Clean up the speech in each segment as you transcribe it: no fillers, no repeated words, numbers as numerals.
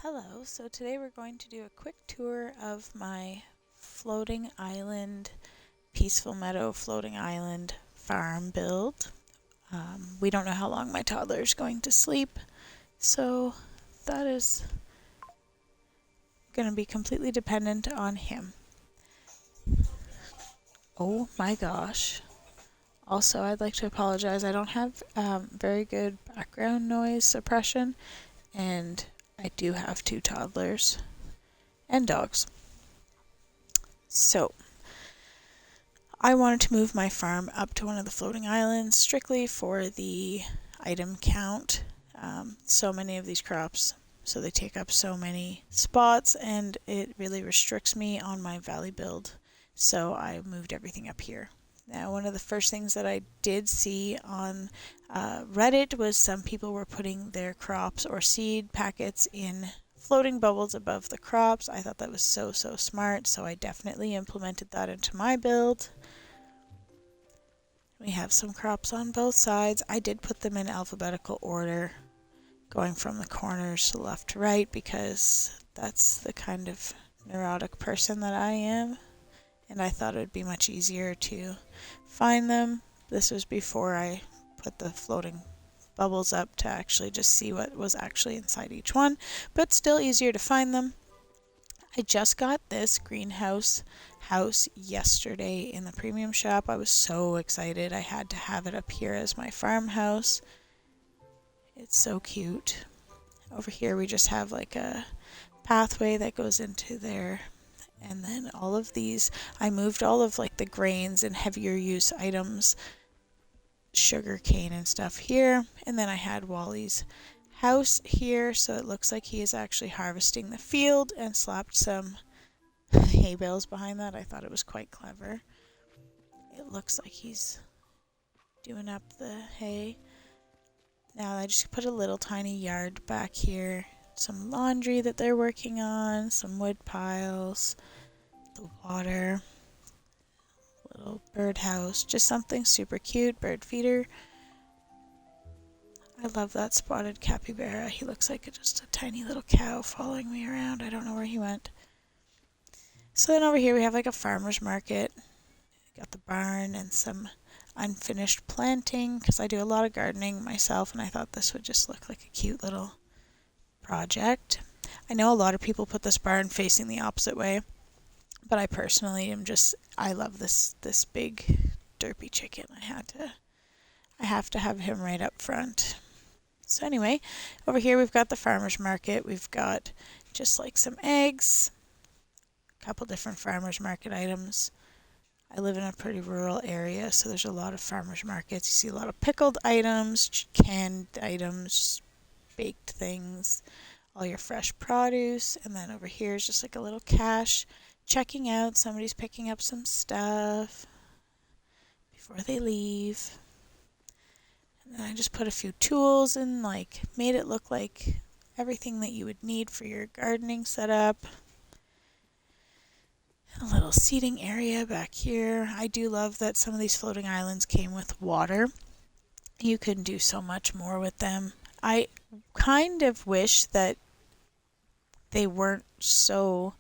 Hello, so today we're going to do a quick tour of my floating island, Peaceful Meadow Floating Island farm build. We don't know how long my toddler is going to sleep, so that is going to be completely dependent on him. Oh my gosh. Also, I'd like to apologize. I don't have very good background noise suppression, and I do have two toddlers and dogs. So, I wanted to move my farm up to one of the floating islands strictly for the item count. So many of these crops, so they take up so many spots, and it really restricts me on my valley build. So I moved everything up here. Now, one of the first things that I did see on Reddit was some people were putting their crops or seed packets in floating bubbles above the crops. I thought that was so smart, so I definitely implemented that into my build. We have some crops on both sides. I did put them in alphabetical order, going from the corners to left to right, because that's the kind of neurotic person that I am, and I thought it would be much easier to find them. This was before I put the floating bubbles up to actually just see what was actually inside each one, but still easier to find them. I just got this greenhouse house yesterday in the premium shop. I was so excited. I had to have it up here as my farmhouse. It's so cute. Over here we just have like a pathway that goes into there. And then all of these, I moved all of like the grains and heavier use items, sugar cane and stuff here. And then I had Wally's house here, so it looks like he is actually harvesting the field, and slapped some hay bales behind that. I thought it was quite clever. It looks like he's doing up the hay. Now I just put a little tiny yard back here, some laundry that they're working on, some wood piles, the water, little birdhouse, just something super cute, bird feeder. I love that spotted capybara. He looks like just a tiny little cow following me around. I don't know where he went. So then over here we have like a farmer's market. Got the barn and some unfinished planting, because I do a lot of gardening myself, and I thought this would just look like a cute little project. I know a lot of people put this barn facing the opposite way, but I personally I love this big derpy chicken. I have to have him right up front. So anyway, over here we've got the farmer's market. We've got just like some eggs, a couple different farmer's market items. I live in a pretty rural area, so there's a lot of farmer's markets. You see a lot of pickled items, canned items, baked things, all your fresh produce. And then over here is just like a little cache, checking out. Somebody's picking up some stuff before they leave. And then I just put a few tools and like made it look like everything that you would need for your gardening setup. A little seating area back here. I do love that some of these floating islands came with water. You can do so much more with them. I kind of wish that they weren't so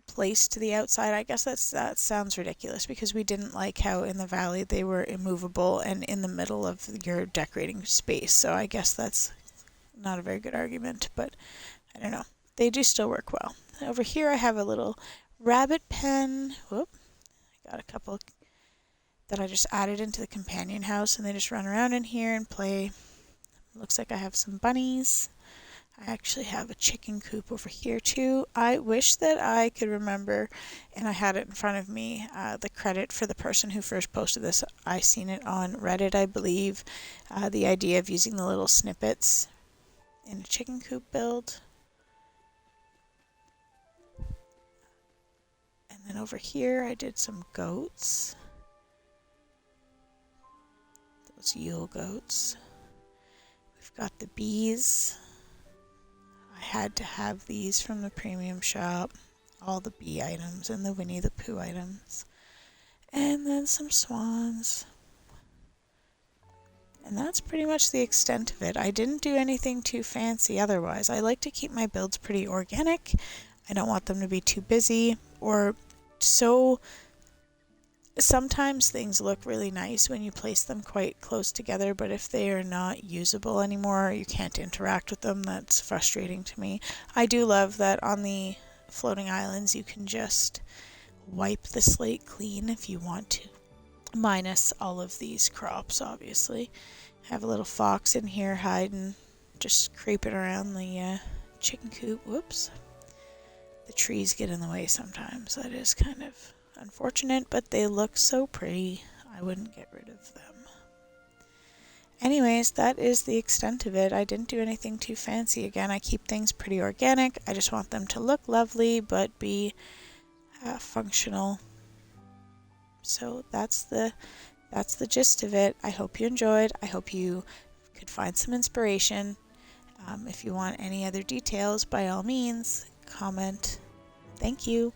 placed to the outside. I guess that sounds ridiculous, because we didn't like how in the valley they were immovable and in the middle of your decorating space. So I guess that's not a very good argument, but I don't know. They do still work well. Over here I have a little rabbit pen. Whoop. I got a couple that I just added into the companion house, and they just run around in here and play. Looks like I have some bunnies. I actually have a chicken coop over here too. I wish that I could remember, and I had it in front of me, the credit for the person who first posted this. I seen it on Reddit, I believe. The idea of using the little snippets in a chicken coop build. And then over here I did some goats. Those Yule goats. We've got the bees. I had to have these from the premium shop. All the bee items and the Winnie the Pooh items. And then some swans. And that's pretty much the extent of it. I didn't do anything too fancy otherwise. I like to keep my builds pretty organic. I don't want them to be too busy or so. Sometimes things look really nice when you place them quite close together, but if they are not usable anymore, you can't interact with them. That's frustrating to me. I do love that on the floating islands you can just wipe the slate clean if you want to, minus all of these crops, obviously. I have a little fox in here hiding, just creeping around the chicken coop. Whoops. The trees get in the way sometimes. That is kind of unfortunate, but they look so pretty. I wouldn't get rid of them. Anyways, that is the extent of it. I didn't do anything too fancy. Again, I keep things pretty organic. I just want them to look lovely but be functional. So that's the gist of it. I hope you enjoyed. I hope you could find some inspiration. If you want any other details, by all means, comment. Thank you.